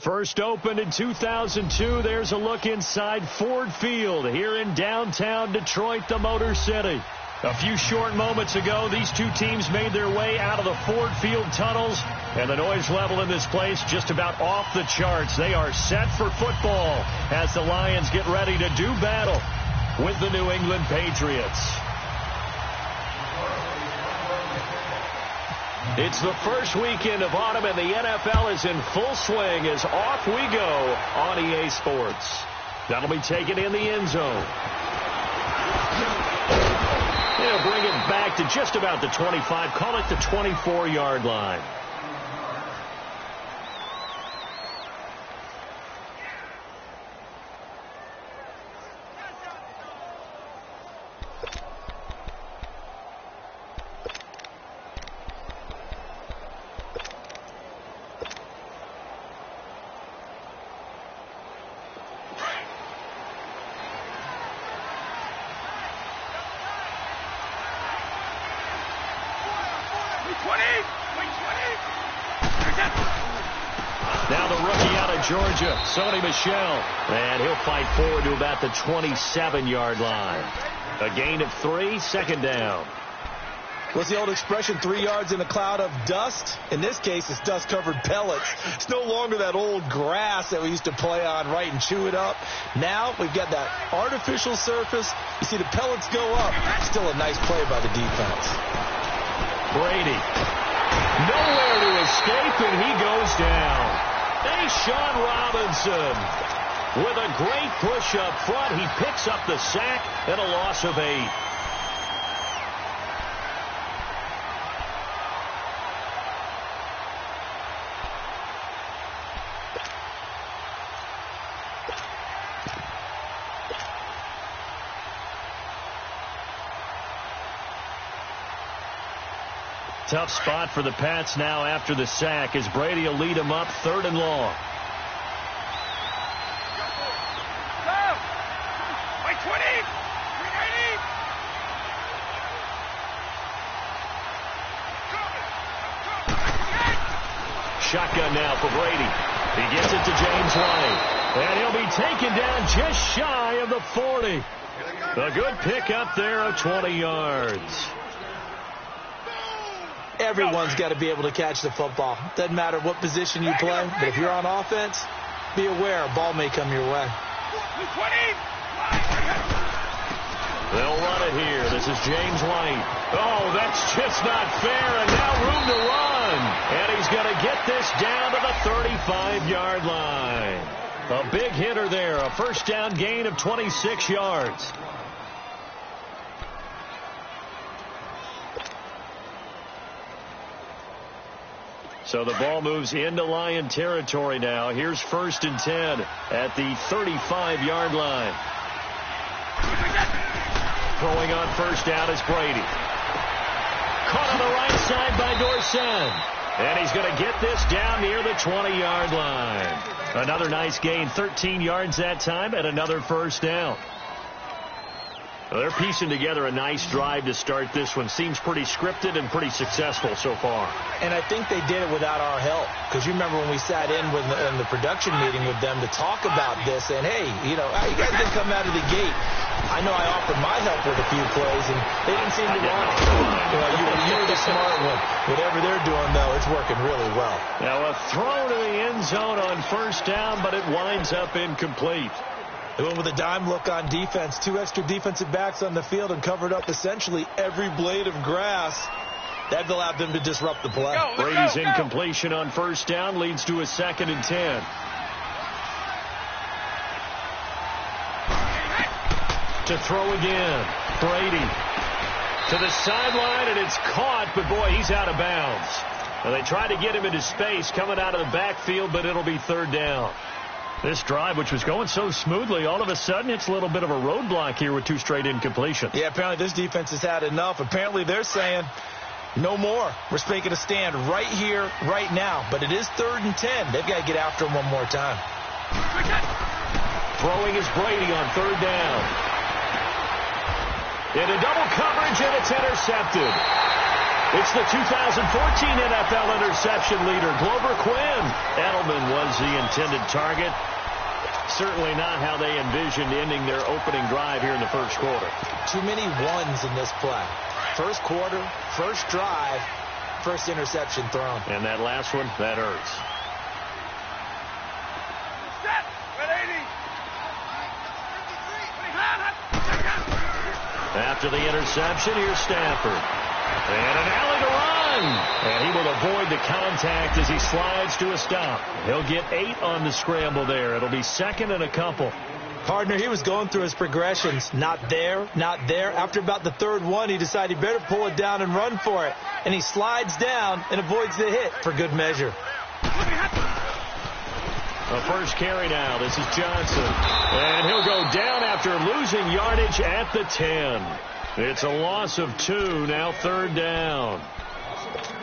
First opened in 2002, there's a look inside Ford Field here in downtown Detroit, the Motor City. A few short moments ago, these two teams made their way out of the Ford Field tunnels, and the noise level in this place just about off the charts. They are set for football as the Lions get ready to do battle with the New England Patriots. It's the first weekend of autumn, and the NFL is in full swing as off we go on EA Sports. That'll be taken in the end zone. They'll bring it back to just about the 25, call it the 24-yard line. Now the rookie out of Georgia, Sony Michel, and he'll fight forward to about the 27-yard line. A gain of 3, second down. What's the old expression, 3 yards in a cloud of dust? In this case, it's dust-covered pellets. It's no longer that old grass that we used to play on, right, and chew it up. Now we've got that artificial surface. You see the pellets go up. Still a nice play by the defense. Brady. Nowhere to escape, and he goes down. Sean Robinson with a great push up front. He picks up the sack and a loss of 8. Tough spot for the Pats now after the sack as Brady will lead them up 3rd and long. Shotgun now for Brady. He gets it to James White. And he'll be taken down just shy of the 40. A good pickup there of 20 yards. Everyone's got to be able to catch the football. Doesn't matter what position you play, but if you're on offense, be aware a ball may come your way. They'll run it here. This is James White. Oh, that's just not fair, and now room to run. And he's going to get this down to the 35-yard line. A big hitter there, a first down gain of 26 yards. So the ball moves into Lion territory now. Here's 1st and 10 at the 35-yard line. Throwing on first down is Brady. Caught on the right side by Dorsett. And he's going to get this down near the 20-yard line. Another nice gain, 13 yards that time, and another first down. Well, they're piecing together a nice drive to start this one. Seems pretty scripted and pretty successful so far. And I think they did it without our help. Because you remember when we sat in the production meeting with them to talk about this, and hey, you know, you guys didn't come out of the gate. I know I offered my help with a few plays, and they didn't seem to want it. You were the smart one. Whatever they're doing, though, it's working really well. Now a throw to the end zone on first down, but it winds up incomplete. They went with a dime look on defense. 2 extra defensive backs on the field and covered up essentially every blade of grass. That allowed them to disrupt the play. Brady's incompletion on first down leads to a 2nd and 10. To throw again. Brady to the sideline, and it's caught, but boy, he's out of bounds. Well, they tried to get him into space coming out of the backfield, but it'll be 3rd down. This drive, which was going so smoothly, all of a sudden it's a little bit of a roadblock here with 2 straight incompletions. Yeah, apparently this defense has had enough. Apparently they're saying no more. We're making a stand right here, right now. But it is 3rd and 10. They've got to get after him one more time. Throwing is Brady on 3rd down. Into double coverage, and it's intercepted. It's the 2014 NFL interception leader, Glover Quinn. Edelman was the intended target. Certainly not how they envisioned ending their opening drive here in the first quarter. Too many ones in this play. First quarter, first drive, first interception thrown. And that last one, that hurts. After the interception, here's Stafford. And an alley to run. And he will avoid the contact as he slides to a stop. He'll get 8 on the scramble there. It'll be second and a couple. Partner, he was going through his progressions. Not there, not there. After about the third one, he decided he better pull it down and run for it. And he slides down and avoids the hit for good measure. The first carry now. This is Johnson. And he'll go down after losing yardage at the 10. It's a loss of 2, now third down.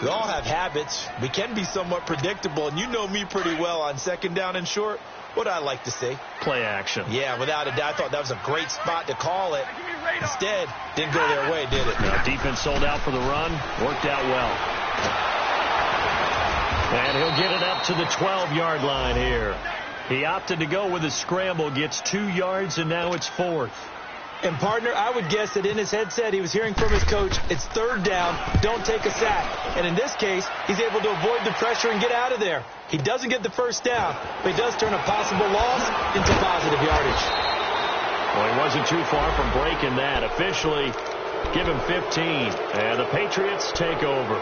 We all have habits. We can be somewhat predictable, and you know me pretty well on second down and short. What I like to see? Play action. Yeah, without a doubt. I thought that was a great spot to call it. Instead, didn't go their way, did it? Now, defense sold out for the run. Worked out well. And he'll get it up to the 12-yard line here. He opted to go with a scramble, gets 2 yards, and now it's 4th. And, partner, I would guess that in his headset he was hearing from his coach, it's third down, don't take a sack. And in this case, he's able to avoid the pressure and get out of there. He doesn't get the first down, but he does turn a possible loss into positive yardage. Well, he wasn't too far from breaking that. Officially, give him 15. And the Patriots take over.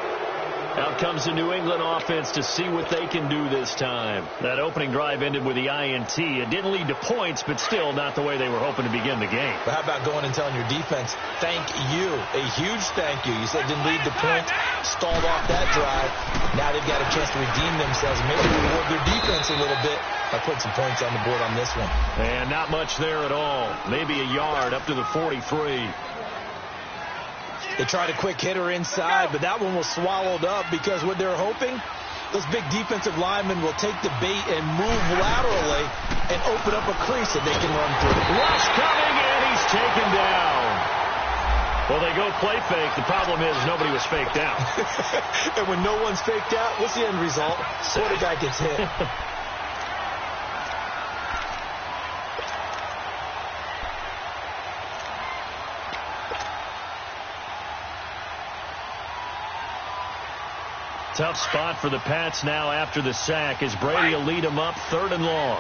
Out comes the New England offense to see what they can do this time. That opening drive ended with the INT. It didn't lead to points, but still not the way they were hoping to begin the game. But how about going and telling your defense, thank you, a huge thank you. You said it didn't lead to points, stalled off that drive. Now they've got a chance to redeem themselves. Maybe reward their defense a little bit by putting some points on the board on this one. And not much there at all. Maybe a yard up to the 43. They tried a quick hitter inside, but that one was swallowed up because what they're hoping, those big defensive linemen will take the bait and move laterally and open up a crease that they can run through. Rush coming, and he's taken down. Well, they go play fake. The problem is nobody was faked out. And when no one's faked out, what's the end result? Quarterback gets hit. Tough spot for the Pats now after the sack as Brady will lead them up 3rd and long.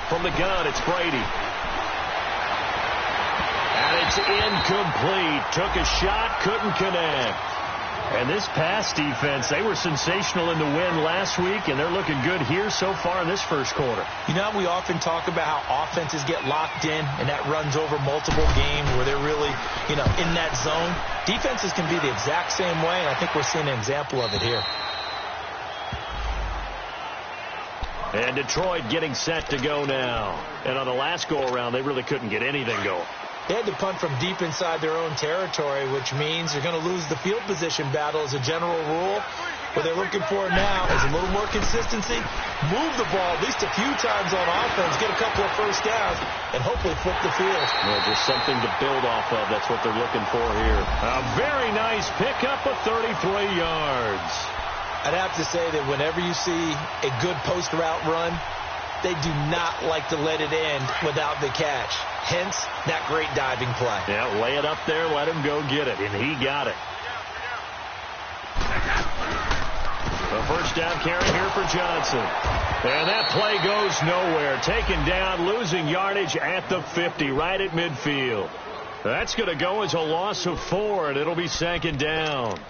From the gun, it's Brady. And it's incomplete. Took a shot, couldn't connect. And this pass defense, they were sensational in the win last week, and they're looking good here so far in this first quarter. You know, we often talk about how offenses get locked in, and that runs over multiple games where they're really, in that zone. Defenses can be the exact same way, and I think we're seeing an example of it here. And Detroit getting set to go now. And on the last go-around, they really couldn't get anything going. They had to punt from deep inside their own territory, which means they're going to lose the field position battle as a general rule. What they're looking for now is a little more consistency, move the ball at least a few times on offense, get a couple of first downs, and hopefully flip the field. Well, just something to build off of. That's what they're looking for here. A very nice pickup of 33 yards. I'd have to say that whenever you see a good post route run, they do not like to let it end without the catch. Hence, that great diving play. Yeah, lay it up there, let him go get it, and he got it. A first down carry here for Johnson. And that play goes nowhere. Taken down, losing yardage at the 50, right at midfield. That's going to go as a loss of 4, and it'll be 2nd down.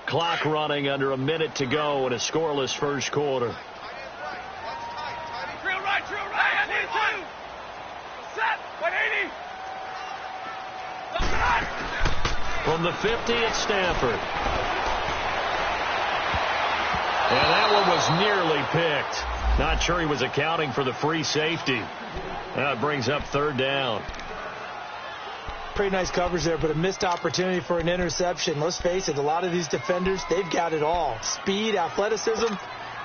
Clock running under a minute to go in a scoreless first quarter. From the 50, it's Stafford. And that one was nearly picked. Not sure he was accounting for the free safety. That brings up 3rd down. Pretty nice coverage there, but a missed opportunity for an interception. Let's face it, a lot of these defenders, they've got it all. Speed, athleticism,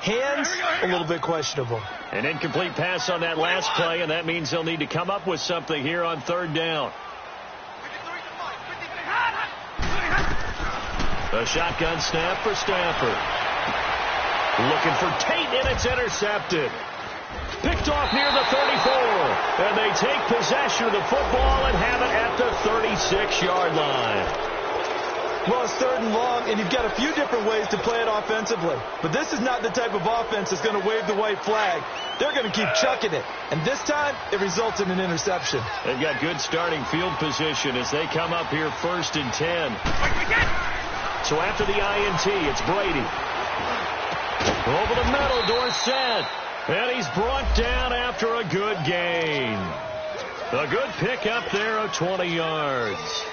Hands, a little bit questionable. An incomplete pass on that last play, and that means they'll need to come up with something here on third down. A shotgun snap for Stafford. Looking for Tate, and it's intercepted. Picked off near the 34, and they take possession of the football and have it at the 36-yard line. Well, it's third and long, and you've got a few different ways to play it offensively. But this is not the type of offense that's going to wave the white flag. They're going to keep chucking it. And this time, it results in an interception. They've got good starting field position as they come up here 1st and 10. So after the INT, it's Brady. Over the middle, Dorsett. And he's brought down after a good gain. A good pick up there of 20 yards.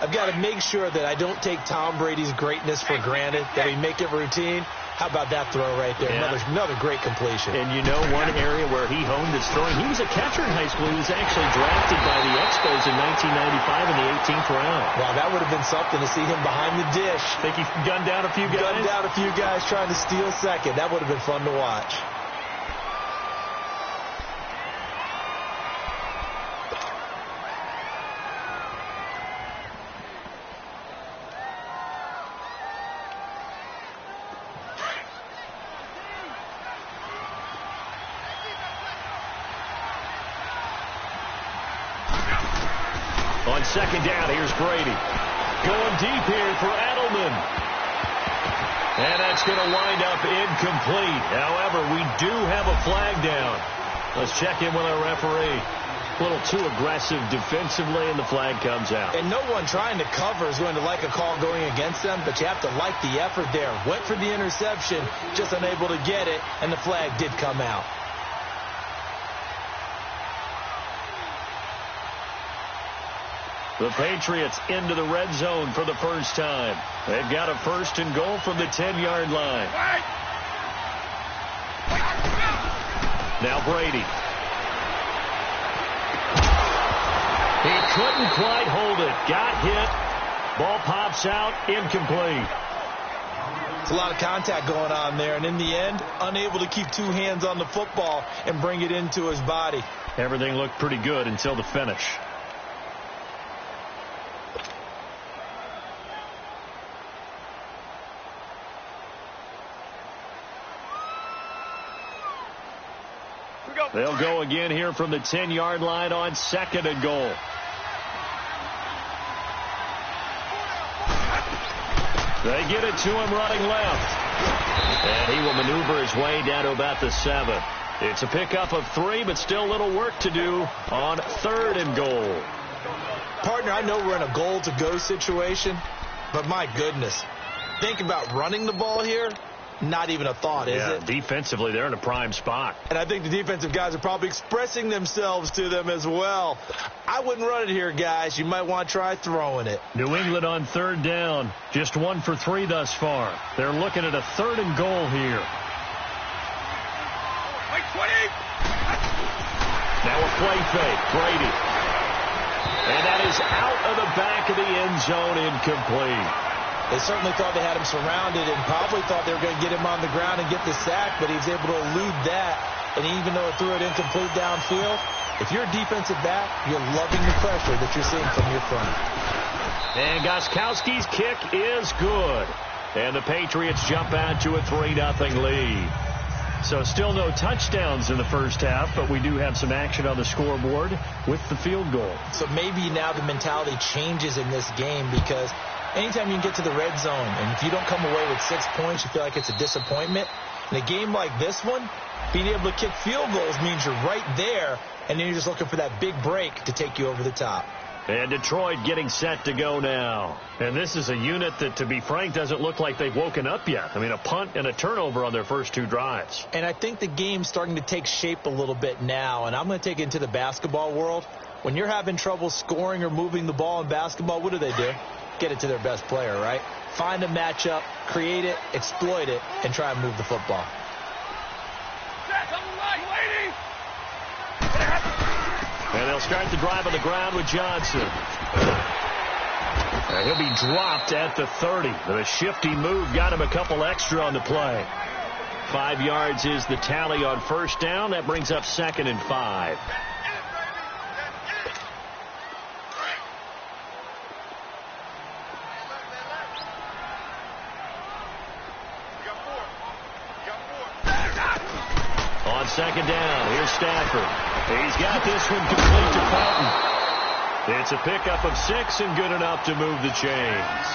I've got to make sure that I don't take Tom Brady's greatness for granted, that we make it routine. How about that throw right there? Yeah. Another great completion. And you know one area where he honed his throwing? He was a catcher in high school. He was actually drafted by the Expos in 1995 in the 18th round. Wow, that would have been something to see him behind the dish. Think he gunned down a few guys? Gunned down a few guys trying to steal second. That would have been fun to watch. On second down, here's Brady. Going deep here for Edelman. And that's going to wind up incomplete. However, we do have a flag down. Let's check in with our referee. A little too aggressive defensively, and the flag comes out. And no one trying to cover is going to like a call going against them, but you have to like the effort there. Went for the interception, just unable to get it, and the flag did come out. The Patriots into the red zone for the first time. They've got a 1st and goal from the 10-yard line. Now Brady. He couldn't quite hold it. Got hit. Ball pops out. Incomplete. It's a lot of contact going on there, and in the end, unable to keep two hands on the football and bring it into his body. Everything looked pretty good until the finish. They'll go again here from the 10-yard line on 2nd and goal. They get it to him running left. And he will maneuver his way down to about the 7. It's a pickup of 3, but still little work to do on 3rd and goal. Partner, I know we're in a goal-to-go situation, but my goodness, think about running the ball here. Not even a thought, is it? Defensively, they're in a prime spot. And I think the defensive guys are probably expressing themselves to them as well. I wouldn't run it here, guys. You might want to try throwing it. New England on 3rd down. Just 1 for 3 thus far. They're looking at a 3rd and goal here. Now a play fake. Brady. And that is out of the back of the end zone, incomplete. They certainly thought they had him surrounded and probably thought they were going to get him on the ground and get the sack, but he was able to elude that. And even though it threw it incomplete downfield, if you're a defensive back, you're loving the pressure that you're seeing from your front. And Gostkowski's kick is good. And the Patriots jump out to a 3-0 lead. So still no touchdowns in the first half, but we do have some action on the scoreboard with the field goal. So maybe now the mentality changes in this game because anytime you can get to the red zone, and if you don't come away with 6 points, you feel like it's a disappointment. In a game like this one, being able to kick field goals means you're right there, and then you're just looking for that big break to take you over the top. And Detroit getting set to go now. And this is a unit that, to be frank, doesn't look like they've woken up yet. I mean, a punt and a turnover on their first 2 drives. And I think the game's starting to take shape a little bit now, and I'm going to take it into the basketball world. When you're having trouble scoring or moving the ball in basketball, what do? Get it to their best player, right? Find a matchup, create it, exploit it, and try and move the football. And they'll start the drive on the ground with Johnson. And he'll be dropped at the 30. The shifty move got him a couple extra on the play. 5 yards is the tally on first down. That brings up 2nd and 5. On 2nd down, here's Stafford. He's got this one complete to Fountain. It's a pickup of 6 and good enough to move the chains.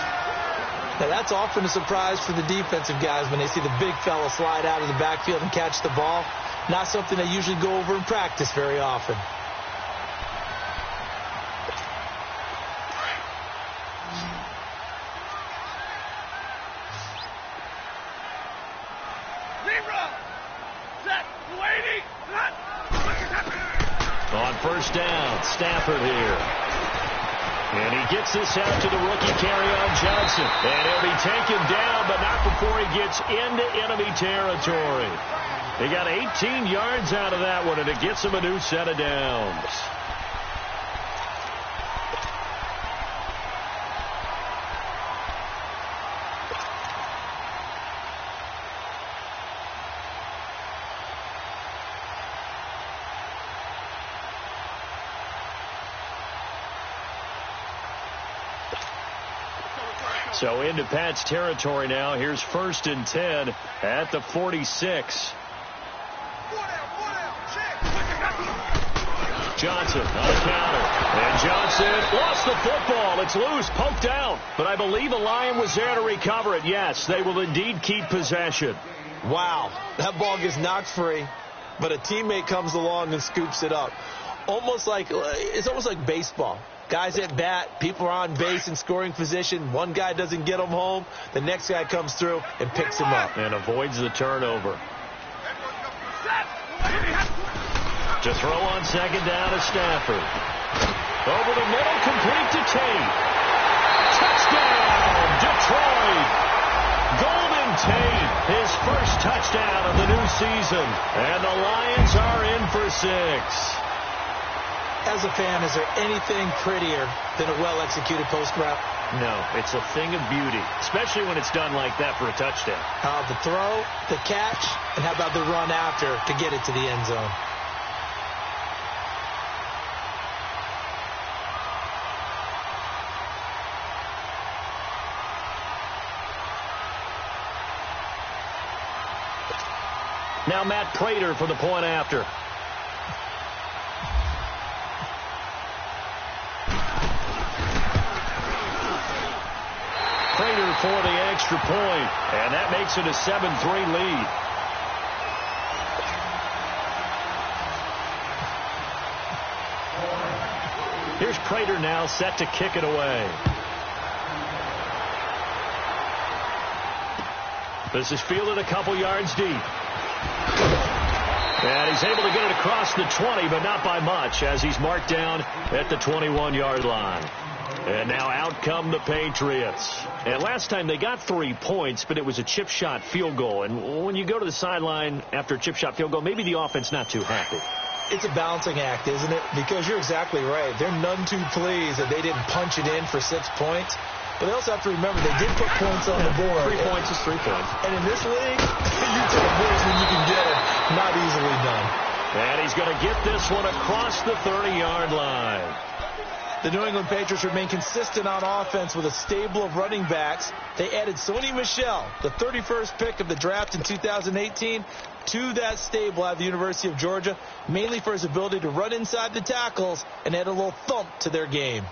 Now, that's often a surprise for the defensive guys when they see the big fella slide out of the backfield and catch the ball. Not something they usually go over in practice very often. On first down, Stafford here. And he gets this out to the rookie Kerryon Johnson. And he'll be taken down, but not before he gets into enemy territory. He got 18 yards out of that one, and it gets him a new set of downs. So into Pat's territory now. Here's 1st and 10 at the 46. Johnson on the counter. And Johnson lost the football. It's loose, poked out. But I believe a Lion was there to recover it. Yes, they will indeed keep possession. Wow, that ball gets knocked free, but a teammate comes along and scoops it up. It's almost like baseball. Guys at bat, people are on base in scoring position. One guy doesn't get him home. The next guy comes through and picks him up. And avoids the turnover. To throw on 2nd down to Stafford. Over the middle, complete to Tate. Touchdown, Detroit. Golden Tate, his first touchdown of the new season. And the Lions are in for 6. As a fan, is there anything prettier than a well-executed post route? No, it's a thing of beauty, especially when it's done like that for a touchdown. The throw, the catch, and how about the run after to get it to the end zone? Now Matt Prater for the point after. Prater for the extra point, and that makes it a 7-3 lead. Here's Prater now set to kick it away. This is fielded a couple yards deep. And he's able to get it across the 20, but not by much, as he's marked down at the 21-yard line. And now out come the Patriots. And last time they got 3 points, but it was a chip shot field goal. And when you go to the sideline after a chip shot field goal, maybe the offense not too happy. It's a balancing act, isn't it? Because you're exactly right. They're none too pleased that they didn't punch it in for 6 points. But they also have to remember they did put points on the board. 3 points is 3 points. And in this league, you take points when you can get them. Not easily done. And he's going to get this one across the 30-yard line. The New England Patriots remain consistent on offense with a stable of running backs. They added Sony Michel, the 31st pick of the draft in 2018, to that stable at the University of Georgia, mainly for his ability to run inside the tackles and add a little thump to their game.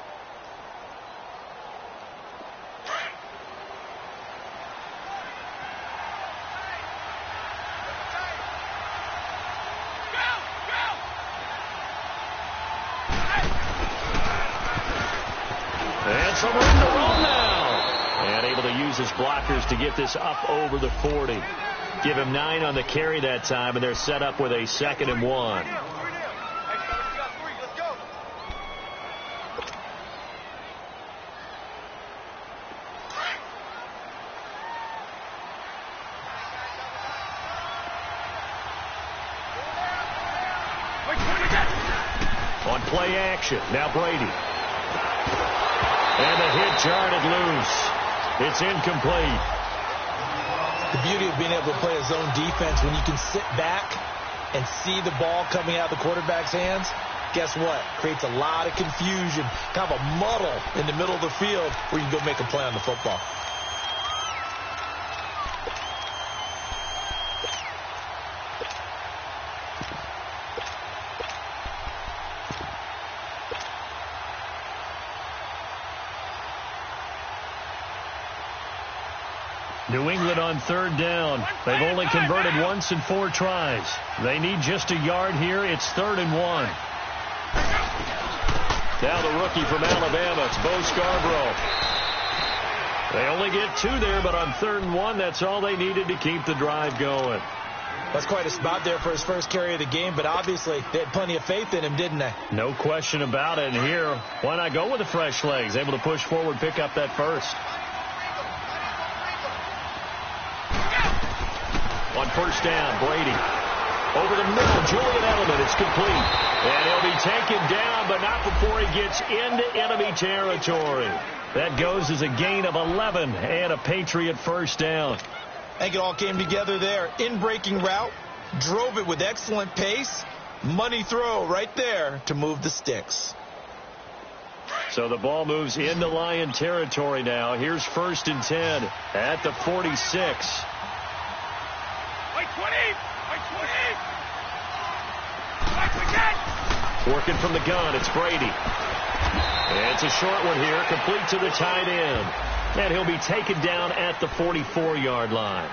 And some room to roll now. And able to use his blockers to get this up over the 40. Give him 9 on the carry that time, and they're set up with a 2nd and 1. On play action, now Brady. And the hit jarred it loose. It's incomplete. The beauty of being able to play a zone defense, when you can sit back and see the ball coming out of the quarterback's hands, guess what? Creates a lot of confusion, kind of a muddle in the middle of the field where you can go make a play on the football. New England on third down. They've only converted once in 4 tries. They need just a yard here. It's 3rd and 1. Now the rookie from Alabama, it's Bo Scarborough. They only get 2 there, but on 3rd and 1, that's all they needed to keep the drive going. That's quite a spot there for his first carry of the game, but obviously they had plenty of faith in him, didn't they? No question about it. And here, why not go with the fresh legs? Able to push forward, pick up that first. On first down, Brady. Over the middle, Julian Edelman. It's complete. And he'll be taken down, but not before he gets into enemy territory. That goes as a gain of 11 and a Patriot first down. I think it all came together there. In-breaking route, drove it with excellent pace. Money throw right there to move the sticks. So the ball moves into Lion territory now. Here's 1st and 10 at the 46. Working from the gun, it's Brady. And it's a short one here, complete to the tight end. And he'll be taken down at the 44-yard line.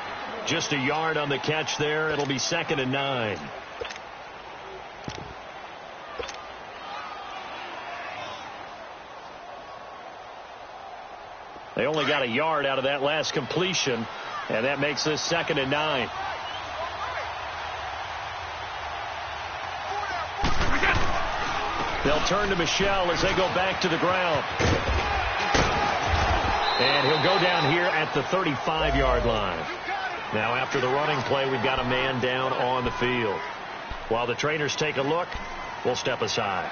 Just a yard on the catch there. It'll be 2nd and 9. They only got a yard out of that last completion, and that makes this 2nd and 9. They'll turn to Michel as they go back to the ground. And he'll go down here at the 35-yard line. Now after the running play, we've got a man down on the field. While the trainers take a look, we'll step aside.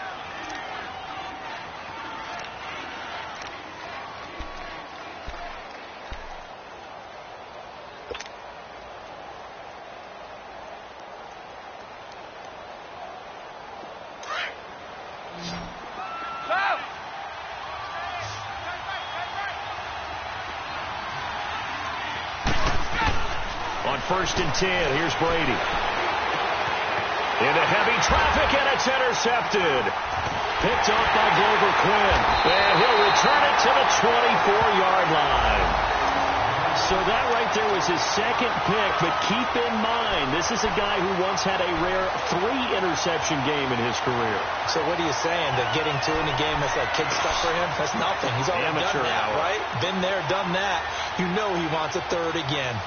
On 1st and 10, here's Brady. Into heavy traffic, and it's intercepted. Picked off by Glover Quinn. And he'll return it to the 24-yard line. So that right there was his 2nd pick, but keep in mind, this is a guy who once had a rare 3-interception game in his career. So what are you saying? That getting 2 in the game, that's like kid stuff for him? That's nothing. He's already amateur done that, hour. right? Been there, done that. You know he wants a 3rd again.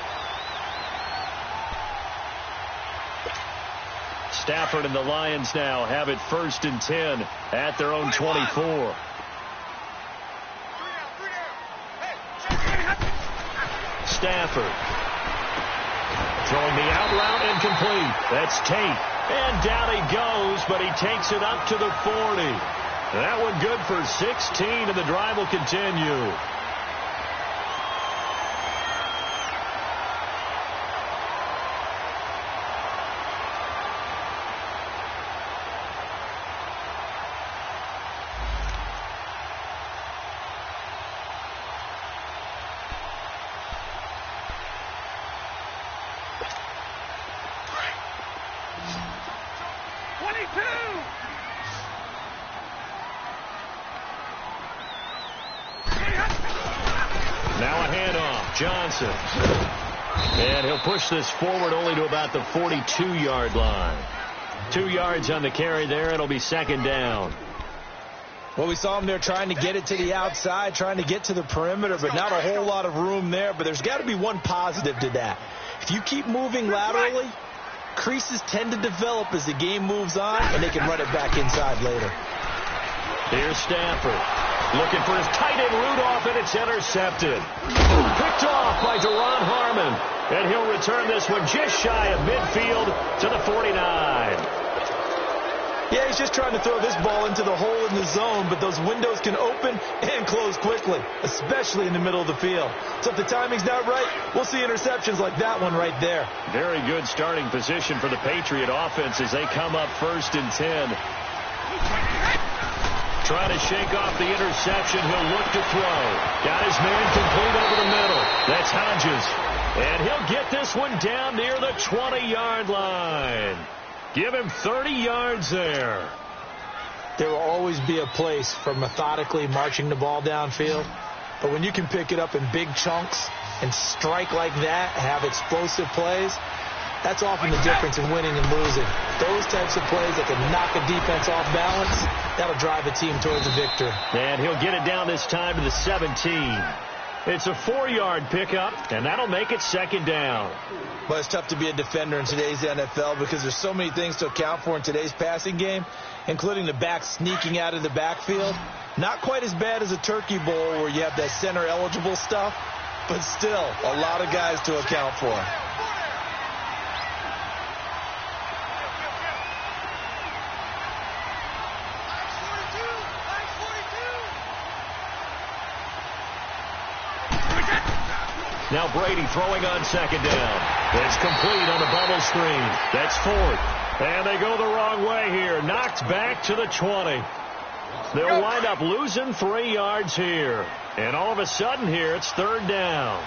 Stafford and the Lions now have it 1st and 10 at their own 24. Stafford throwing the out route incomplete. That's Tate. And down he goes, but he takes it up to the 40. That one good for 16, and the drive will continue. Now a handoff. Johnson. And he'll push this forward only to about the 42-yard line. 2 yards on the carry there. It'll be 2nd down. Well, we saw him there trying to get it to the outside, trying to get to the perimeter, but not a whole lot of room there. But there's got to be one positive to that. If you keep moving laterally, creases tend to develop as the game moves on, and they can run it back inside later. Here's Stafford. Looking for his tight end Rudolph, and it's intercepted. Picked off by Deron Harmon. And he'll return this one just shy of midfield to the 49. Yeah, he's just trying to throw this ball into the hole in the zone, but those windows can open and close quickly, especially in the middle of the field. So if the timing's not right, we'll see interceptions like that one right there. Very good starting position for the Patriot offense as they come up 1st and 10. Trying to shake off the interception. He'll look to throw. Got his man complete over the middle. That's Hodges. And he'll get this one down near the 20-yard line. Give him 30 yards there. There will always be a place for methodically marching the ball downfield. But when you can pick it up in big chunks and strike like that, have explosive plays, that's often the difference in winning and losing. Those types of plays that can knock a defense off balance, that'll drive a team towards a victory. And he'll get it down this time to the 17. It's a 4-yard pickup, and that'll make it 2nd down. But it's tough to be a defender in today's NFL because there's so many things to account for in today's passing game, including the back sneaking out of the backfield. Not quite as bad as a turkey bowl where you have that center-eligible stuff, but still a lot of guys to account for. Now Brady throwing on 2nd down. It's complete on the bubble screen. That's 4th. And they go the wrong way here. Knocked back to the 20. They'll wind up losing 3 yards here. And all of a sudden here, it's 3rd down.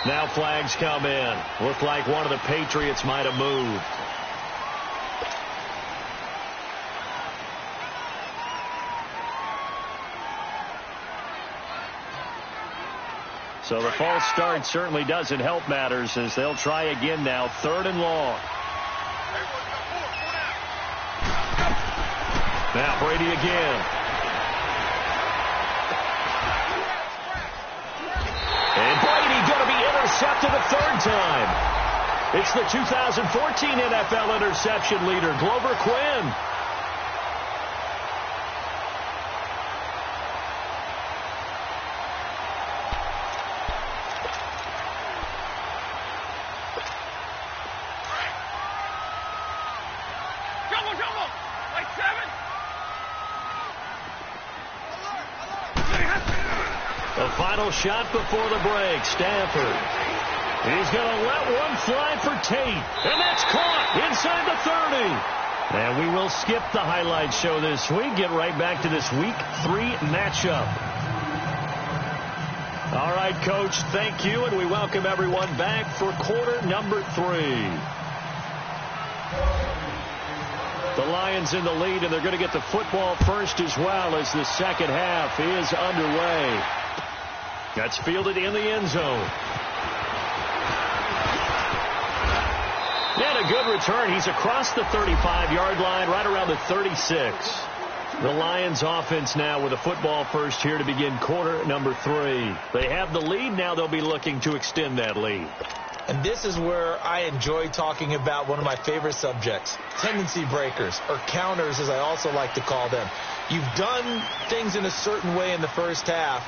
Now flags come in. Looked like one of the Patriots might have moved. So the false start certainly doesn't help matters as they'll try again now. 3rd and long. Now Brady again. And Brady going to be intercepted a 3rd time. It's the 2014 NFL interception leader, Glover Quinn. Final shot before the break. Stafford. He's going to let one fly for Tate. And that's caught inside the 30. And we will skip the highlight show this week. Get right back to this Week 3 matchup. All right, Coach, thank you. And we welcome everyone back for quarter number 3. The Lions in the lead, and they're going to get the football first as well as the second half is underway. That's fielded in the end zone. And a good return. He's across the 35-yard line, right around the 36. The Lions offense now with a football first here to begin quarter number 3. They have the lead. Now they'll be looking to extend that lead. And this is where I enjoy talking about one of my favorite subjects, tendency breakers, or counters as I also like to call them. You've done things in a certain way in the first half,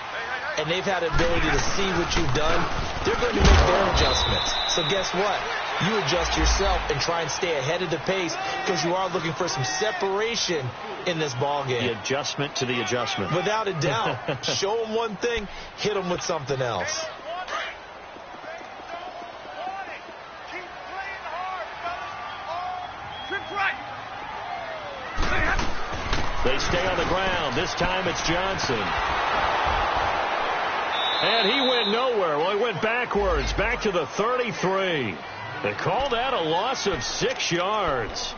and they've had ability to see what you've done. They're going to make their adjustments. So guess what? You adjust yourself and try and stay ahead of the pace because you are looking for some separation in this ball game. The adjustment to the adjustment. Without a doubt. Show them one thing, hit them with something else. They stay on the ground. This time it's Johnson. And he went nowhere. Well, he went backwards, back to the 33. They call that a loss of 6 yards.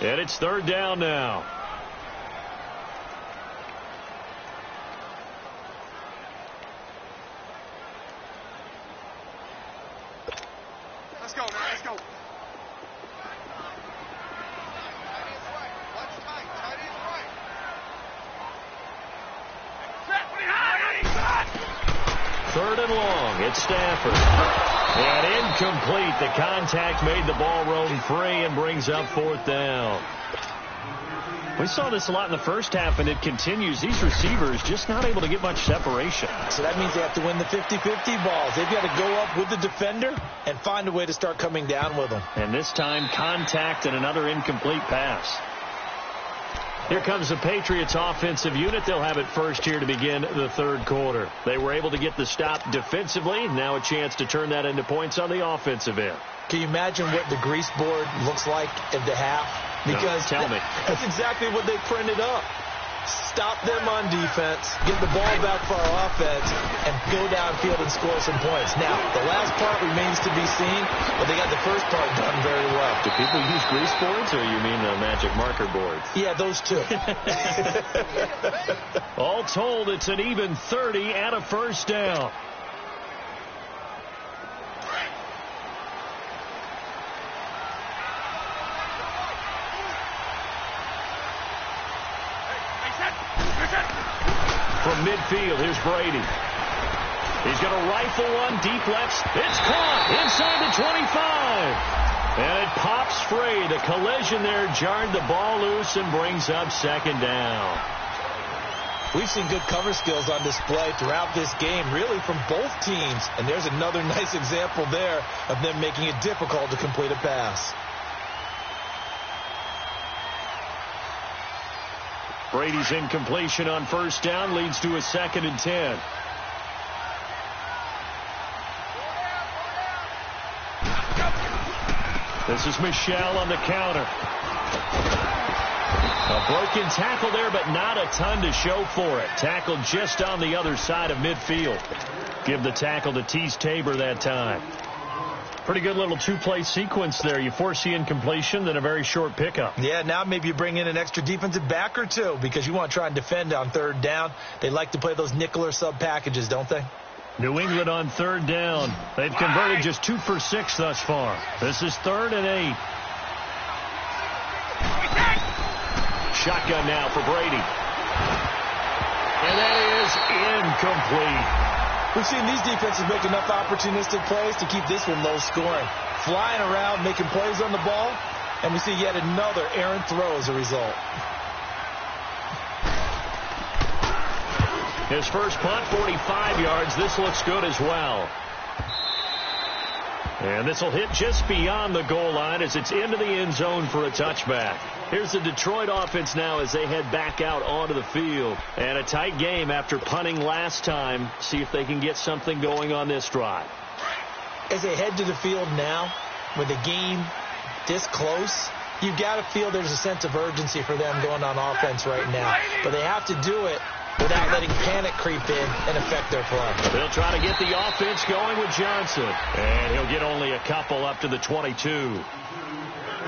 And it's 3rd down now. Let's go, man. Let's go. Third and long. It's Stafford. And incomplete. The contact made the ball roam free and brings up 4th down. We saw this a lot in the first half, and it continues. These receivers just not able to get much separation. So that means they have to win the 50-50 balls. They've got to go up with the defender and find a way to start coming down with them. And this time, contact and another incomplete pass. Here comes the Patriots offensive unit. They'll have it first here to begin the third quarter. They were able to get the stop defensively. Now a chance to turn that into points on the offensive end. Can you imagine what the grease board looks like at the half? Because no, tell me. That's exactly what they printed up. Stop them on defense, get the ball back for our offense, and go downfield and score some points. Now, the last part remains to be seen, but they got the first part done very well. Do people use grease boards, or you mean the magic marker boards? Yeah, those two. All told, it's an even 30 and a first down. From midfield, here's Brady. He's going to rifle one deep left. It's caught inside the 25. And it pops free. The collision there jarred the ball loose and brings up second down. We've seen good cover skills on display throughout this game, really from both teams. And there's another nice example there of them making it difficult to complete a pass. Brady's incompletion on first down leads to a 2nd and 10. This is Michelle on the counter. A broken tackle there, but not a ton to show for it. Tackled just on the other side of midfield. Give the tackle to Tease Tabor that time. Pretty good little two-play sequence there. You force the incompletion, then a very short pickup. Yeah, now maybe you bring in an extra defensive back or two because you want to try and defend on third down. They like to play those nickel or sub packages, don't they? New England on third down. They've converted just 2 for 6 thus far. This is 3rd and 8. Shotgun now for Brady. And that is incomplete. We've seen these defenses make enough opportunistic plays to keep this one low scoring. Flying around, making plays on the ball, and we see yet another errant throw as a result. His first punt, 45 yards. This looks good as well. And this will hit just beyond the goal line as it's into the end zone for a touchback. Here's the Detroit offense now as they head back out onto the field. And a tight game after punting last time. See if they can get something going on this drive. As they head to the field now, with the game this close, you've got to feel there's a sense of urgency for them going on offense right now. But they have to do it without letting panic creep in and affect their play. They'll try to get the offense going with Johnson. And he'll get only a couple up to the 22.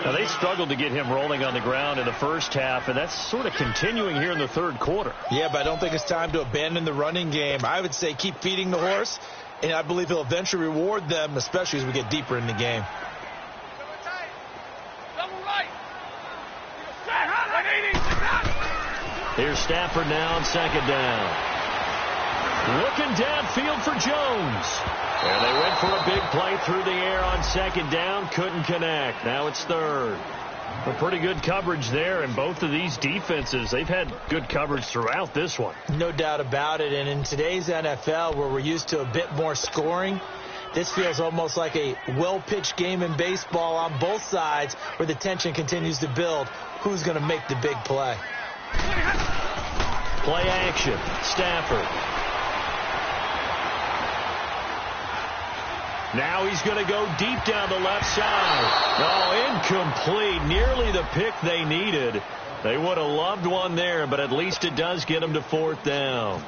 Now, they struggled to get him rolling on the ground in the first half, and that's sort of continuing here in the third quarter. Yeah, but I don't think it's time to abandon the running game. I would say keep feeding the horse, and I believe he'll eventually reward them, especially as we get deeper in the game. Here's Stafford now on second down. Looking downfield for Jones. And they went for a big play through the air on second down. Couldn't connect. Now it's third. A pretty good coverage there, and both of these defenses, they've had good coverage throughout this one. No doubt about it. And in today's NFL, where we're used to a bit more scoring, this feels almost like a well-pitched game in baseball on both sides where the tension continues to build. Who's going to make the big play? Play action. Stafford. Now he's going to go deep down the left side. Oh, incomplete. Nearly the pick they needed. They would have loved one there, but at least it does get them to fourth down.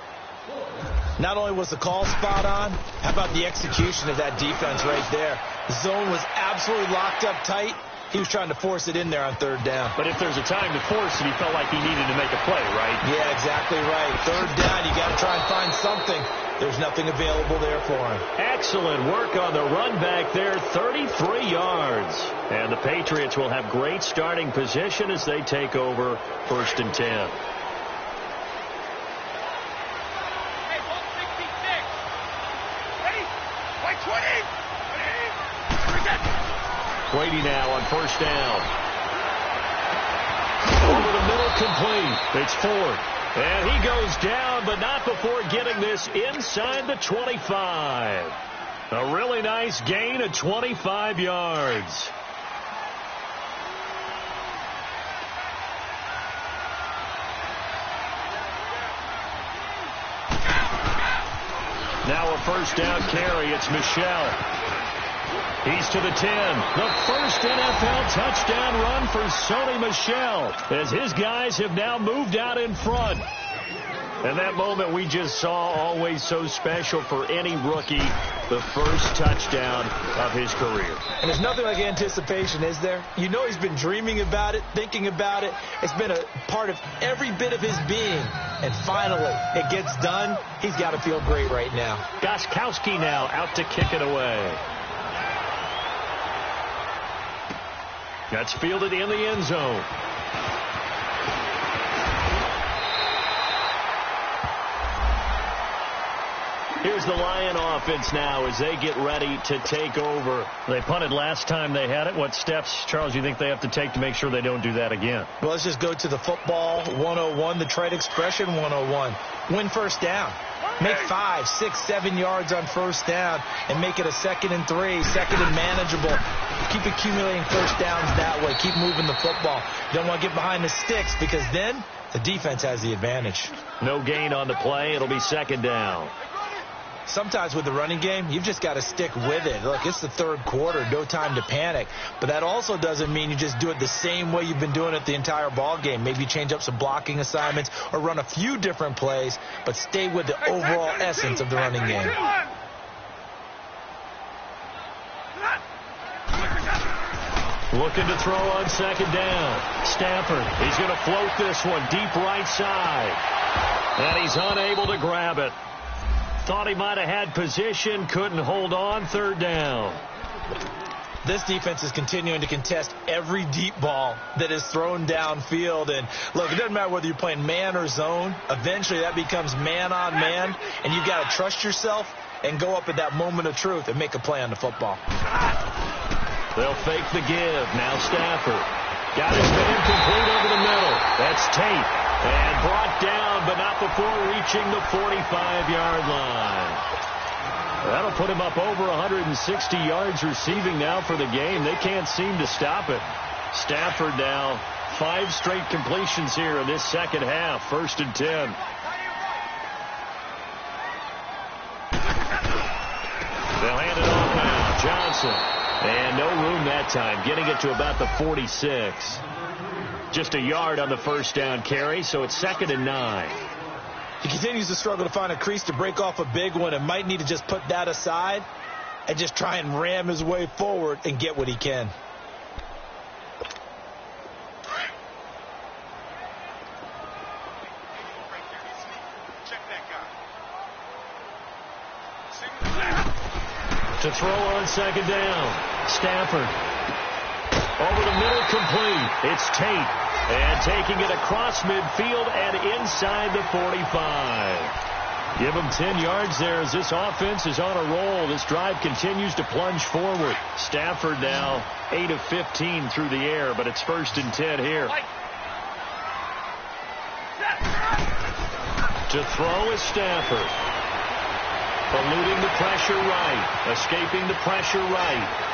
Not only was the call spot on, how about the execution of that defense right there? The zone was absolutely locked up tight. He was trying to force it in there on third down. But if there's a time to force it, he felt like he needed to make a play, right? Yeah, exactly right. Third down, you got to try and find something. There's nothing available there for him. Excellent work on the run back there, 33 yards. And the Patriots will have great starting position as they take over 1st and 10. Brady now on first down. Over the middle complete. It's Ford. And he goes down, but not before getting this inside the 25. A really nice gain of 25 yards. Now a first down carry. It's Michel. He's to the 10. The first NFL touchdown run for Sony Michel as his guys have now moved out in front. And that moment we just saw, always so special for any rookie, the first touchdown of his career. And there's nothing like anticipation, is there? You know he's been dreaming about it, thinking about it. It's been a part of every bit of his being. And finally, it gets done. He's got to feel great right now. Gostkowski now out to kick it away. That's fielded in the end zone. Here's the Lion offense now as they get ready to take over. They punted last time they had it. What steps, Charles, you think they have to take to make sure they don't do that again? Well, let's just go to the football 101, the trade expression 101. Win first down. Make 5, 6, 7 yards on first down and make it a 2nd and 3, 2nd and manageable. Keep accumulating first downs that way. Keep moving the football. You don't want to get behind the sticks because then the defense has the advantage. No gain on the play. It'll be 2nd down. Sometimes with the running game, you've just got to stick with it. Look, it's the 3rd quarter, no time to panic. But that also doesn't mean you just do it the same way you've been doing it the entire ball game. Maybe you change up some blocking assignments or run a few different plays, but stay with the overall essence of the running game. Looking to throw on 2nd down. Stafford, he's going to float this one deep right side. And he's unable to grab it. Thought he might have had position, couldn't hold on. 3rd down. This defense is continuing to contest every deep ball that is thrown downfield. And look, it doesn't matter whether you're playing man or zone. Eventually that becomes man on man, and you've got to trust yourself and go up at that moment of truth and make a play on the football. They'll fake the give. Now Stafford. Got his man complete over the middle. That's Tate. And brought down, but not before reaching the 45-yard line. That'll put him up over 160 yards receiving now for the game. They can't seem to stop it. Stafford now 5 straight completions here in this second half. 1st and 10. They'll hand it off now. Johnson. And no room that time. Getting it to about the 46. Just a yard on the first down carry, so it's 2nd and 9. He continues to struggle to find a crease to break off a big one and might need to just put that aside and just try and ram his way forward and get what he can. To throw on 2nd down. Stafford. Over the middle, complete. It's Tate. And taking it across midfield and inside the 45. Give him 10 yards there as this offense is on a roll. This drive continues to plunge forward. Stafford now 8 of 15 through the air, but it's 1st and 10 here. To throw is Stafford. Eluding the pressure right. Escaping the pressure right.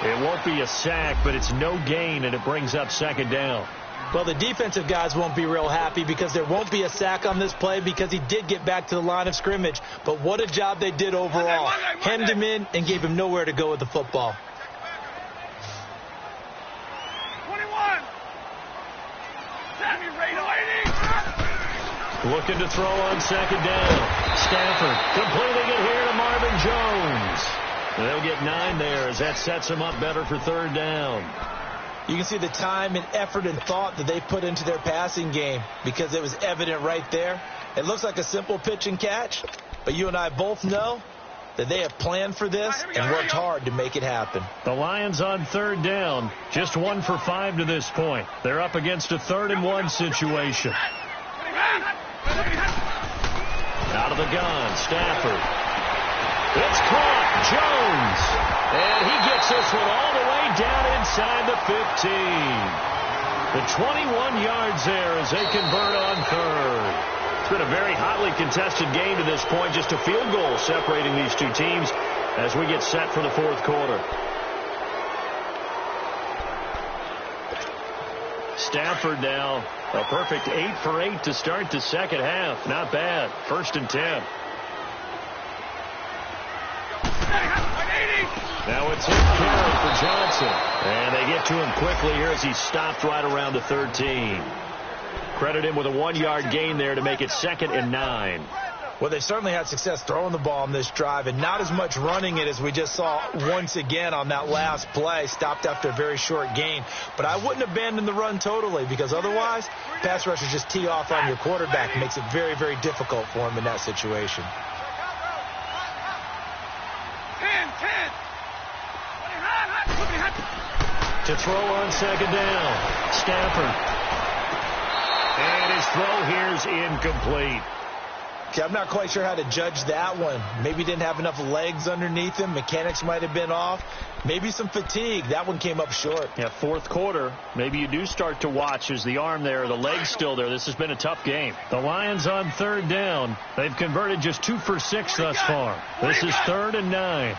It won't be a sack, but it's no gain, and it brings up 2nd down. Well, the defensive guys won't be real happy because there won't be a sack on this play because he did get back to the line of scrimmage. But what a job they did overall. Hemmed him in and gave him nowhere to go with the football. 21. Looking to throw on 2nd down. Stafford completing it here to Marvin Jones. They'll get 9 there as that sets them up better for 3rd down. You can see the time and effort and thought that they put into their passing game because it was evident right there. It looks like a simple pitch and catch, but you and I both know that they have planned for this and worked hard to make it happen. The Lions on 3rd down, just 1 for 5 to this point. They're up against a 3rd and 1 situation. Out of the gun, Stafford. It's caught. Jones. And he gets this one all the way down inside the 15. The 21 yards there as they convert on third. It's been a very hotly contested game to this point. Just a field goal separating these two teams as we get set for the fourth quarter. Stafford now a perfect 8 for 8 to start the second half. Not bad. 1st and 10. Now it's hit carry for Johnson. And they get to him quickly here as he stopped right around the 13. Credit him with a 1-yard gain there to make it 2nd and 9. Well, they certainly had success throwing the ball on this drive and not as much running it as we just saw once again on that last play. Stopped after a very short gain. But I wouldn't abandon the run totally because otherwise, pass rushers just tee off on your quarterback. It makes it very, very difficult for him in that situation. 10. To throw on 2nd down. Stafford. And his throw here's incomplete. Okay, I'm not quite sure how to judge that one. Maybe didn't have enough legs underneath him. Mechanics might have been off. Maybe some fatigue. That one came up short. Yeah, fourth quarter. Maybe you do start to watch as the arm there, the leg's still there. This has been a tough game. The Lions on 3rd down. They've converted just 2 for 6 thus far. This is 3rd and 9.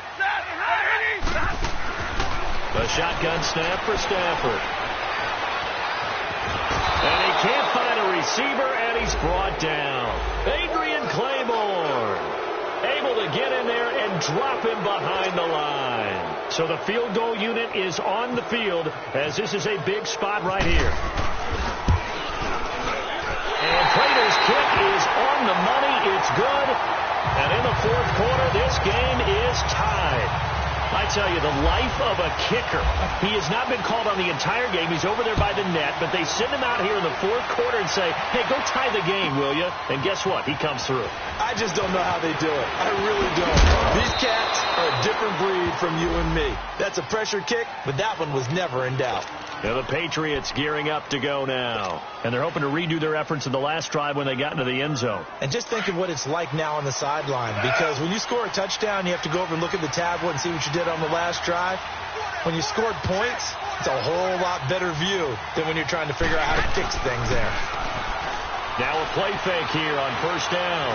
A shotgun snap for Stafford. And he can't find a receiver, and he's brought down. Adrian Claiborne able to get in there and drop him behind the line. So the field goal unit is on the field as this is a big spot right here. And Prater's kick is on the money. It's good. And in the fourth quarter, this game is tied. I tell you, the life of a kicker. He has not been called on the entire game. He's over there by the net, but they send him out here in the fourth quarter and say, hey, go tie the game, will you? And guess what? He comes through. I just don't know how they do it. I really don't. These cats are a different breed from you and me. That's a pressure kick, but that one was never in doubt. Now the Patriots gearing up to go now. And they're hoping to redo their efforts in the last drive when they got into the end zone. And just think of what it's like now on the sideline. Because when you score a touchdown, you have to go over and look at the tablet and see what you did on the last drive. When you scored points, it's a whole lot better view than when you're trying to figure out how to fix things there. Now a play fake here on 1st down.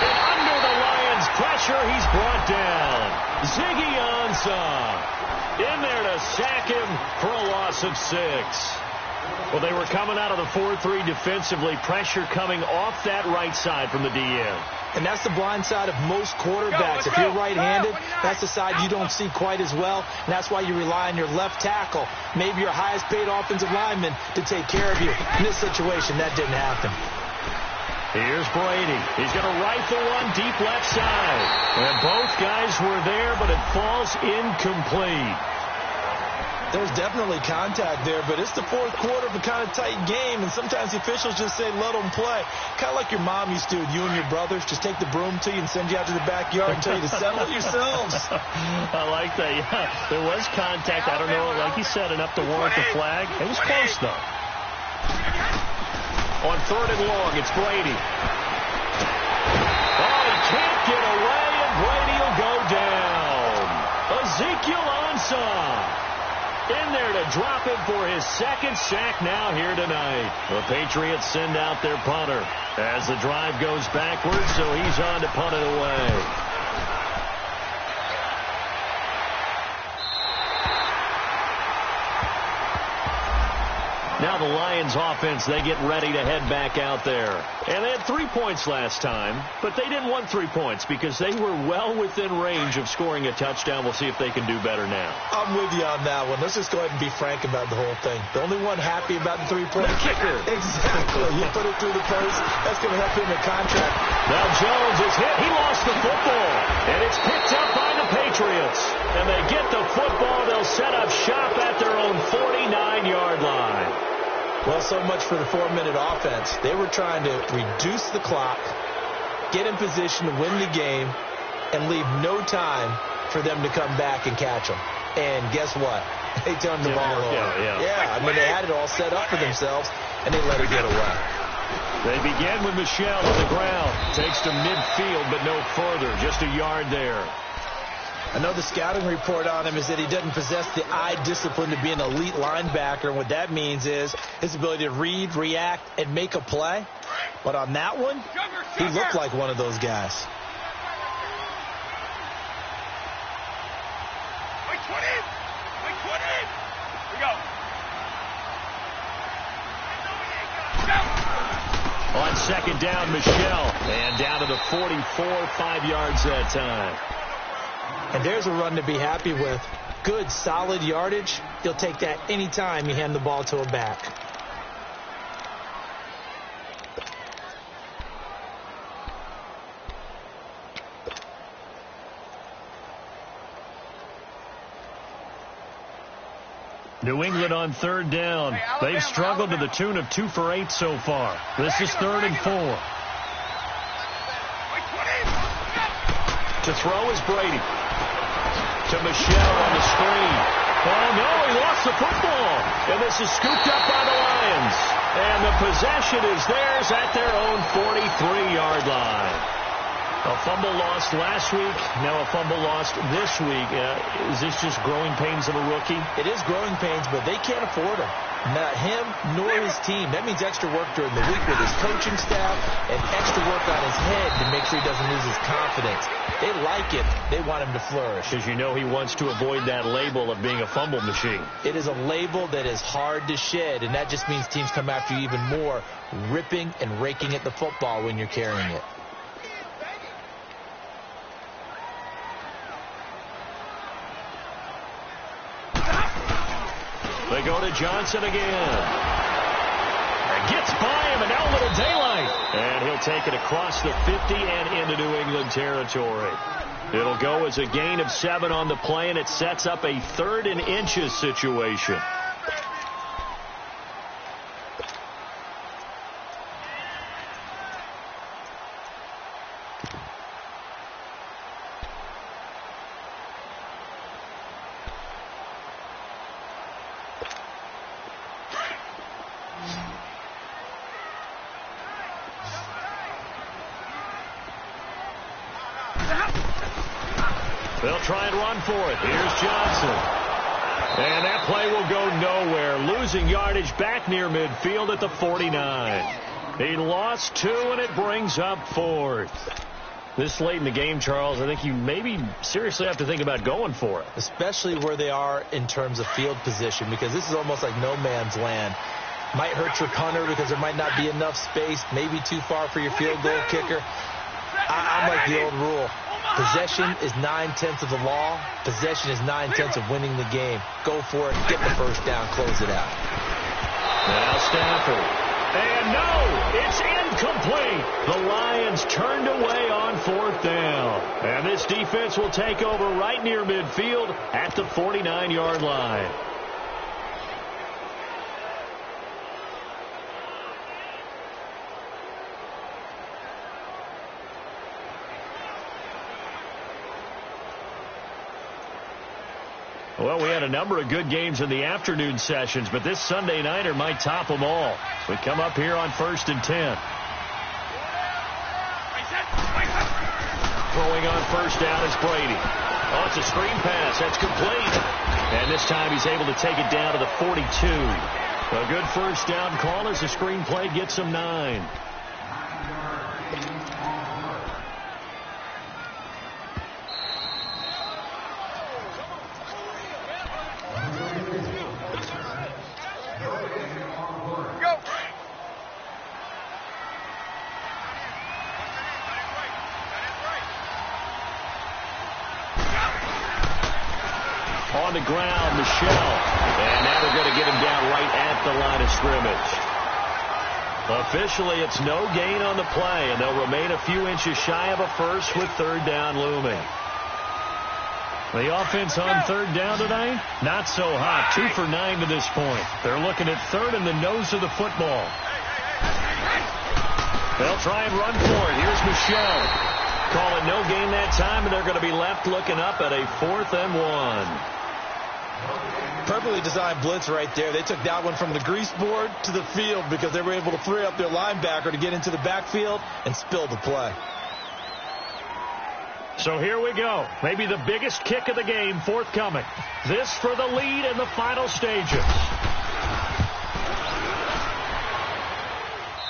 And under the Lions' pressure, he's brought down. Ziggy Ansah in there to sack him for a loss of 6. Well, they were coming out of the 4-3 defensively. Pressure coming off that right side from the DN. And that's the blind side of most quarterbacks. If you're right-handed, that's the side you don't see quite as well. And that's why you rely on your left tackle, maybe your highest-paid offensive lineman, to take care of you. In this situation, that didn't happen. Here's Brady. He's going to rifle one deep left side. And both guys were there, but it falls incomplete. There's definitely contact there, but it's the fourth quarter of a kind of tight game, and sometimes the officials just say, let them play. Kind of like your mom used to with you and your brothers. Just take the broom to you and send you out to the backyard and tell you to settle it yourselves. I like that. Yeah, there was contact. I don't know, like you said, enough to warrant the flag. It was close, though. On 3rd and long, it's Brady. Oh, he can't get away, and Brady will go down. Ezekiel Ansah in there to drop him for his 2nd sack now here tonight. The Patriots send out their punter as the drive goes backwards, so he's on to punt it away. Now the Lions offense, they get ready to head back out there. And they had 3 points last time, but they didn't want 3 points because they were well within range of scoring a touchdown. We'll see if they can do better now. I'm with you on that one. Let's just go ahead and be frank about the whole thing. The only one happy about the 3-point kicker. Exactly. You put it through the post. That's going to help him in contract. Now Jones is hit. He lost the football. And it's picked up by the Patriots. And they get the football. They'll set up shop at their own 49-yard line. Well, so much for the 4-minute offense. They were trying to reduce the clock, get in position to win the game, and leave no time for them to come back and catch them. And guess what? They turned the ball over. Yeah, I mean, they had it all set up for themselves, and they let it get away. They begin with Michel on the ground. Takes to midfield, but no further. Just a yard there. I know the scouting report on him is that he doesn't possess the eye discipline to be an elite linebacker. And what that means is his ability to read, react, and make a play. But on that one, he looked like one of those guys. Wait, 20! Wait, 20! Here we go. On second down, Michelle. And down to the 44, 5 yards that time. And there's a run to be happy with. Good, solid yardage. You'll take that anytime you hand the ball to a back. New England on third down. They've struggled to the tune of 2 for 8 so far. This is 3rd and 4. To throw is Brady. To Michelle on the screen. Oh, no, he lost the football. And this is scooped up by the Lions. And the possession is theirs at their own 43-yard line. A fumble lost last week, now a fumble lost this week. Is this just growing pains of a rookie? It is growing pains, but they can't afford him. Not him nor his team. That means extra work during the week with his coaching staff and extra work on his head to make sure he doesn't lose his confidence. They like it. They want him to flourish. Because you know he wants to avoid that label of being a fumble machine. It is a label that is hard to shed, and that just means teams come after you even more, ripping and raking at the football when you're carrying it. They go to Johnson again. And gets by him, and now a little daylight. And he'll take it across the 50 and into New England territory. It'll go as a gain of 7 on the play, and it sets up a 3rd and inches situation. They'll try and run for it. Here's Johnson. And that play will go nowhere. Losing yardage back near midfield at the 49. He lost 2, and it brings up 4th. This late in the game, Charles, I think you maybe seriously have to think about going for it. Especially where they are in terms of field position, because this is almost like no man's land. Might hurt your punter because there might not be enough space, maybe too far for your field goal kicker. I'm like the old rule. Possession is 9/10 of the law. Possession is 9/10 of winning the game. Go for it. Get the first down. Close it out. Now Stafford. And no, it's incomplete. The Lions turned away on 4th down. And this defense will take over right near midfield at the 49-yard line. Well, we had a number of good games in the afternoon sessions, but this Sunday nighter might top them all. We come up here on 1st and 10. Throwing on 1st down is Brady. Oh, it's a screen pass. That's complete. And this time he's able to take it down to the 42. A good first down call as the screen play gets him 9. On the ground, Michelle. And now they're going to get him down right at the line of scrimmage. Officially, it's no gain on the play, and they'll remain a few inches shy of a first with 3rd down looming. The offense on 3rd down tonight, not so hot. 2 for 9 to this point. They're looking at 3rd in the nose of the football. They'll try and run for it. Here's Michelle. Call it no gain that time, and they're going to be left looking up at a 4th and 1. Perfectly designed blitz right there. They took that one from the grease board to the field because they were able to free up their linebacker to get into the backfield and spill the play. So here we go. Maybe the biggest kick of the game forthcoming. This for the lead in the final stages.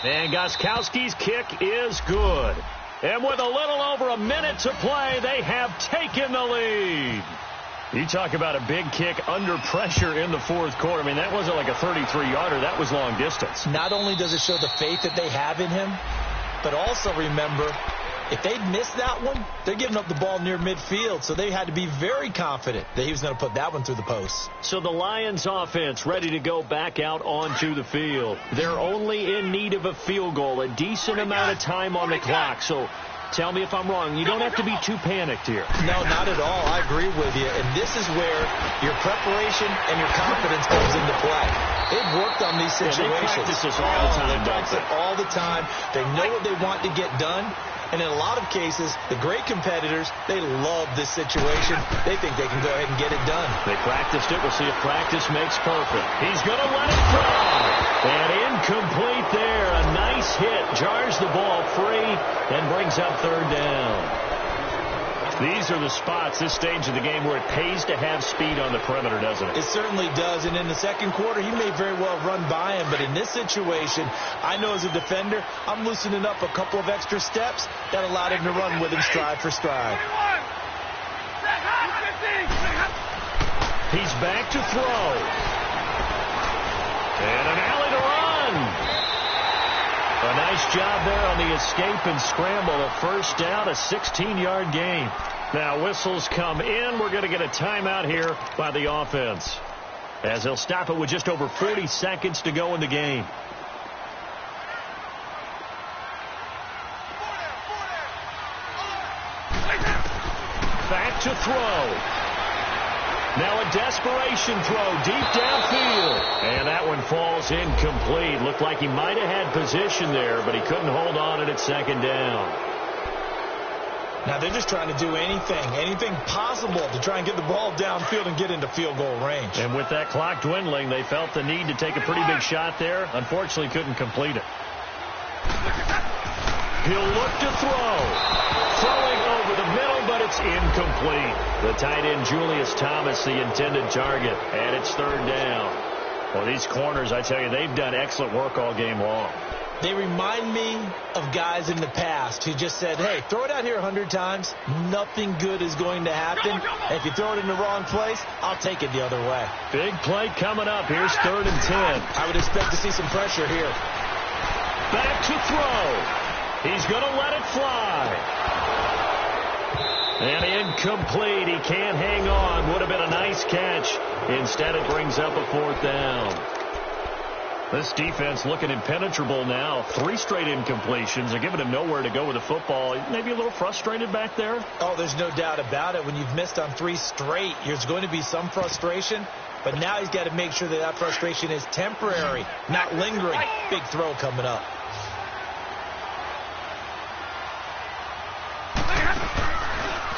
And Gostkowski's kick is good. And with a little over a minute to play, they have taken the lead. You talk about a big kick under pressure in the fourth quarter. I mean, that wasn't like a 33-yarder. That was long distance. Not only does it show the faith that they have in him, but also remember, if they'd missed that one, they're giving up the ball near midfield, so they had to be very confident that he was going to put that one through the post. So the Lions offense ready to go back out onto the field. They're only in need of a field goal, a decent amount of time on the clock. So tell me if I'm wrong. You don't have to be too panicked here. No, not at all. I agree with you. And this is where your preparation and your confidence comes into play. They've worked on these situations. They practice this all the time. They practice it all the time. They know what they want to get done. And in a lot of cases, the great competitors, they love this situation. They think they can go ahead and get it done. They practiced it. We'll see if practice makes perfect. He's going to let it fly. And incomplete there. A nice hit. Jars the ball free and brings up third down. These are the spots, this stage of the game, where it pays to have speed on the perimeter, doesn't it? It certainly does. And in the second quarter, he may very well run by him. But in this situation, I know as a defender, I'm loosening up a couple of extra steps that allowed him to run with him stride for stride. He's back to throw. And an alley to run. A nice job there on the escape and scramble. A first down, a 16-yard gain. Now whistles come in. We're going to get a timeout here by the offense, as they'll stop it with just over 40 seconds to go in the game. Back to throw. Now a desperation throw deep downfield. And that one falls incomplete. Looked like he might have had position there, but he couldn't hold on at second down. Now they're just trying to do anything possible to try and get the ball downfield and get into field goal range. And with that clock dwindling, they felt the need to take a pretty big shot there. Unfortunately, couldn't complete it. He'll look to throw. Throwing over the middle, but it's incomplete. The tight end, Julius Thomas, the intended target. And it's third down. Well, these corners, I tell you, they've done excellent work all game long. They remind me of guys in the past who just said, hey, throw it out here 100 times. Nothing good is going to happen. And if you throw it in the wrong place, I'll take it the other way. Big play coming up. Here's 3rd and 10. I would expect to see some pressure here. Back to throw. He's going to let it fly. And incomplete. He can't hang on. Would have been a nice catch. Instead, it brings up a 4th down. This defense looking impenetrable now. 3 straight incompletions. They're giving him nowhere to go with the football. Maybe a little frustrated back there. Oh, there's no doubt about it. When you've missed on 3 straight, there's going to be some frustration. But now he's got to make sure that that frustration is temporary, not lingering. Big throw coming up.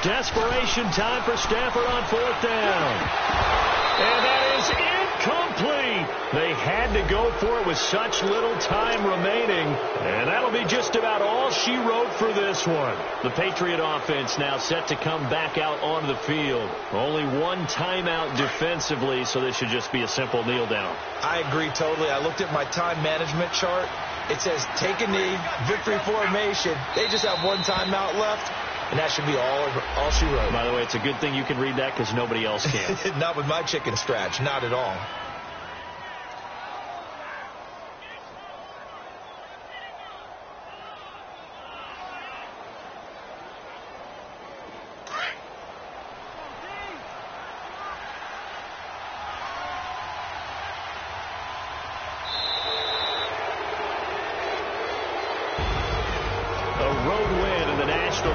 Desperation time for Stafford on 4th down. And that is incomplete. They had to go for it with such little time remaining. And that'll be just about all she wrote for this one. The Patriot offense now set to come back out onto the field. Only one timeout defensively, so this should just be a simple kneel down. I agree totally. I looked at my time management chart. It says take a knee, victory formation. They just have one timeout left. And that should be all she wrote. By the way, it's a good thing you can read that because nobody else can. Not with my chicken scratch. Not at all.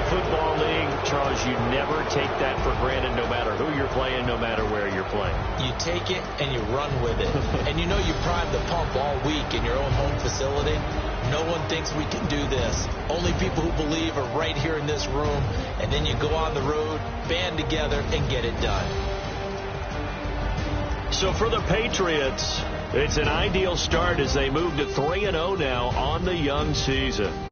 Football League, Charles, you never take that for granted no matter who you're playing, no matter where you're playing. You take it and you run with it. And you know you primed the pump all week in your own home facility. No one thinks we can do this. Only people who believe are right here in this room. And then you go on the road, band together, and get it done. So for the Patriots, it's an ideal start as they move to 3-0 now on the young season.